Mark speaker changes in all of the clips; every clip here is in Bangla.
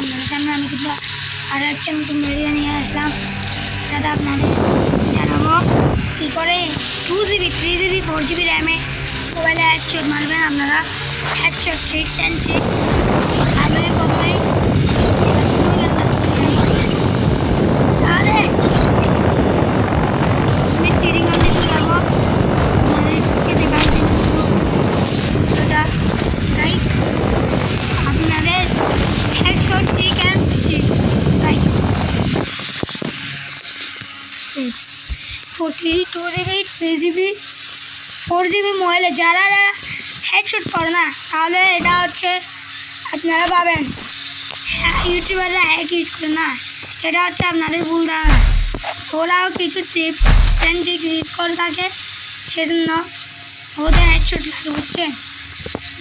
Speaker 1: আপনাদের সামনে আমি কিন্তু আরও একটা নতুন ভিডিও নিয়ে আসলাম। যাতে আপনাদের জানাবো কী করে 2GB 3GB 4GB র্যামে মোবাইলে হেডশট মারবেন আপনারা। হেডশট ট্রিক্স অ্যান্ড ট্রিক্স আমি প্রথমেই তাহলে আমি ট্রেডিং করতে যাবো আপনাদেরকে দেখার জন্য ভিডিওটা গাইস। আপনাদের headshot trick and tricks guys 2GB 3GB 4GB মোবাইলে যারা হেডশট করে না তাহলে এটা হচ্ছে আপনারা পাবেন ইউটিউবাররা হ্যাক ইউজ করে না, এটা হচ্ছে আপনাদের ভুল ধারণা। ওরাও কিছু টিপস অ্যান্ড ট্রিক্স ইউজ করে থাকে, সেজন্য ওদের হেডশট লাগে বুঝছেন।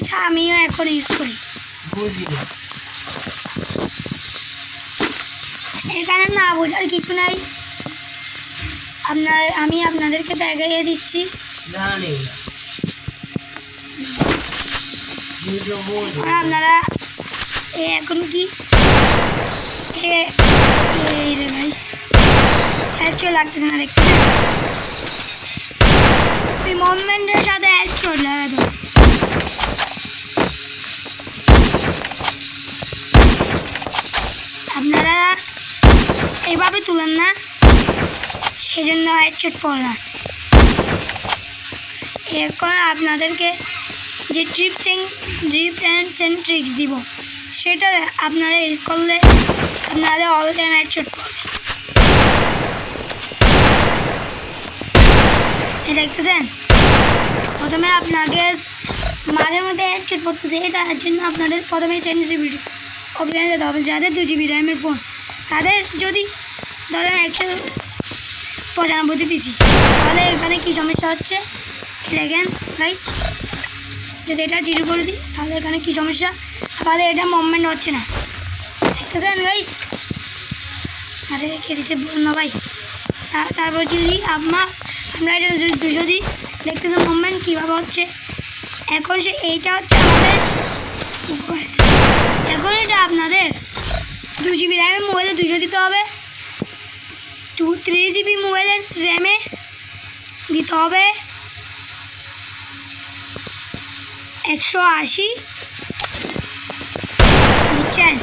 Speaker 1: যা আমিও এখন ইউজ করি। এখানে না বোঝার কিছু নাই, আমি আপনাদেরকে দেখিয়ে দিচ্ছি। আপনারা এখন কি হেডশট লাগতেছে না দেখতে, ওই মুভমেন্টের সাথে হেডশট লাগাতে আপনারা এইভাবে তুলেন না, সেজন্য হেডশট পড়ে না। এখন আপনাদেরকে যে ট্রিপস অ্যান্ড ট্রিক্স দিব সেটা আপনারা ইউজ করলে আপনাদের অল টাইম হেডশট পড়বে। দেখতেছেন প্রথমে আপনাকে মাঝে মধ্যে হেডশট পড়তেছে, এটার জন্য আপনাদের প্রথমে সেন্সিটিভিটি অফলাইনে যেতে হবে। যাদের 2GB র্যামের ফোন তাদের যদি ধরেন 195 দিচ্ছি, তাহলে এখানে কী সমস্যা হচ্ছে দেখেন গাইস। যদি এটা 0 করে দিই তাহলে এখানে কী সমস্যা, আমাদের এটা মুভমেন্ট হচ্ছে না দেখতেছেন গাইস। আরে রেখে দিচ্ছে বন্য ভাই। তারপর যদি আমরা এটা যদি দেখতেছেন মুভমেন্ট কীভাবে হচ্ছে, এখন এইটা হচ্ছে আমাদের, এখন এটা আপনাদের 2GB র্যামের মোবাইলে 200 দিতে হবে, 3GB মোবাইলের র্যামে দিতে হবে 180 বুঝছেন,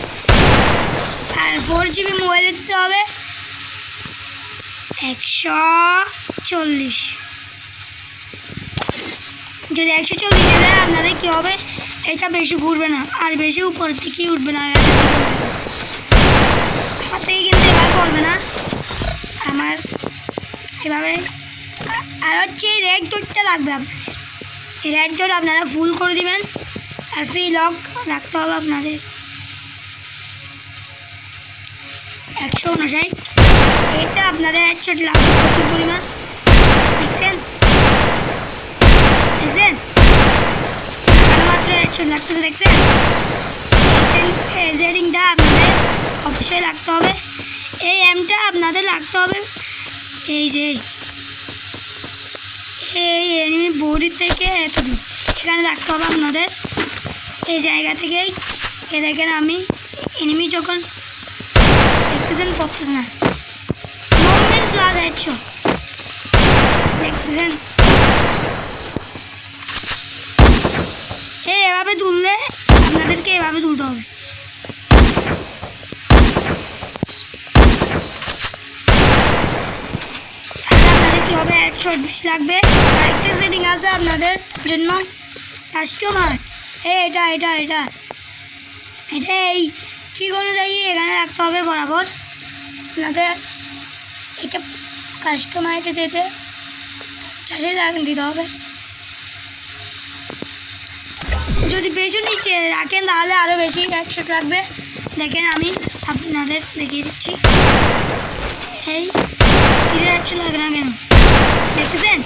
Speaker 1: আর 4GB মোবাইলে দিতে হবে 140। যদি 140 দেয় আপনাদের কী হবে, এটা বেশি ঘুরবে না আর বেশি উপরের থেকেই উঠবে না, আমার থেকে কিন্তু এবার করবে না আমার এভাবে। আর হচ্ছে এই রেড ডটটা লাগবে আপনাদের, এই রেড ডট আপনারা ফুল করে দিবেন আর ফ্রি লক রাখতে হবে আপনাদের 159। এতে আপনাদের হেডশট লাগবে প্রচুর পরিমাণ, দেখছেন মাত্র হেডশট লাগতেছে দেখছেন। সেটিংটা আপনাদের অবশ্যই রাখতে হবে, এই এমটা আপনাদের রাখতে হবে এই যে এই এনিমি বডি থেকে এতদূর এখানে রাখতে হবে আপনাদের, এই জায়গা থেকেই। এ দেখেন আমি এনিমি যখন দেখতেছেন পড়তেছে না, মুভমেন্ট প্লাস হেডশট দেখতেছেন। এভাবে তুললে আপনাদেরকে এভাবে তুলতে হবে। আপনাদের কী হবে, হেডশট বেশি লাগবে। আরেকটা সেটিং আছে আপনাদের জন্য, কাস্টমার এটা এটা এটা এটা এই ঠিক অনুযায়ী এখানে রাখতে হবে বরাবর আপনাদের। এটা কাস্টমারকে যেতে 50 দিতে হবে, যদি বেশি নিচে রাখেন তাহলে আরও বেশি হেডশট লাগবে। দেখেন আমি আপনাদের দেখিয়ে দিচ্ছি, এই কিরে হেডশট লাগবে না কেন দেখতেছেন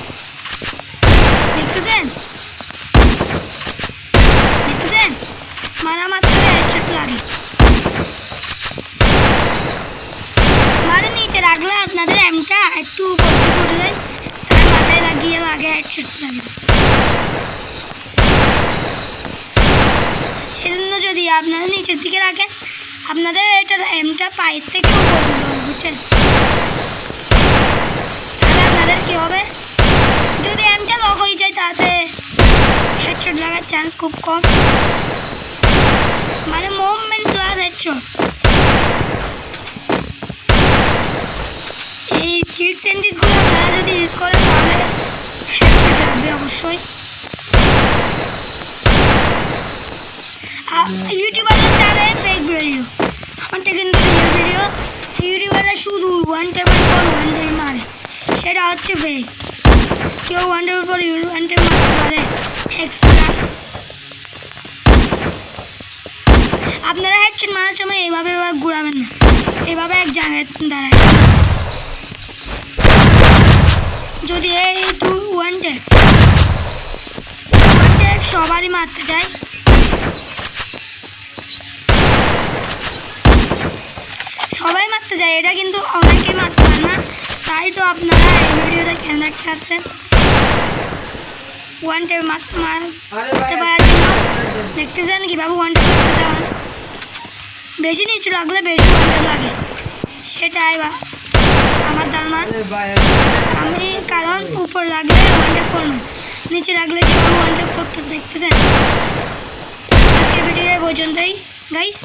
Speaker 1: মারা মাত্র হেডশট লাগে। মানে নিচে রাখলে আপনাদের এমটা একটু উঠে যায়, তার মাথায় লাগিয়ে লাগে হেডশট লাগে। সেজন্য যদি আপনারা নিচের দিকে রাখেন আপনাদের এটার এমটা পায়ের থেকেও বুঝছেন, তাহলে আপনাদের কী হবে, যদি এমটা লক হয়ে যায় তাতে হেডশট লাগার চান্স খুব কম, মানে মুভমেন্ট প্লাস হেডশট। এই ট্রিক্স অ্যান্ড টিপসগুলো আপনারা যদি ইউজ করেন তাহলে হেডশট লাগবে অবশ্যই। ইউটিউবাররা চালে ফেক ভিডিও, আমারটা কিন্তু রিয়েল ভিডিও। ইউটিউবাররা শুধু ওয়ান টেপের পর ওয়ান টেপ মারে, সেটা হচ্ছে ফেক। কেউ ওয়ান টেপের পর ওয়ান টেপ মারতে পারে এক্সট্রা। আপনারা হেডশট মারার সময় এইভাবে ঘুরাবেন না, এইভাবে এক জায়গায় দাঁড়ায়। যদি এই ওয়ান টেপ সবারই মারতে চায়, সবাই মারতে যায়, এটা কিন্তু অনেকেই মারতে পারে না, তাই তো আপনারা এই ভিডিওটা খেয়াল রাখতে পারছেন। ওয়ান টেপ মারতে পারার জন্য দেখতেছেন কীভাবে ওয়ান টেপ মারতেছে। আমার বেশি নিচু লাগলে বেশি ওয়ান টেপ লাগে, সেটাই বা আমার ধারণা। আমি কারণ উপর লাগলে ওয়ান টেপ করবেন, নিচে লাগলে যেভাবে ওয়ান টেপ করতেছে দেখতেছেন। আজকের ভিডিও পর্যন্তই গাইস,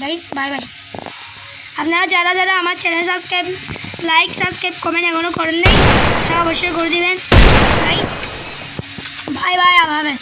Speaker 1: গাইস বাই বাই। আপনারা যারা যারা আমার চ্যানেল সাবস্ক্রাইব কমেন্ট এখনও করেন নাই তারা অবশ্যই করে দিবেন গাইস। বাই বাই, আল্লাহ হাফেজ।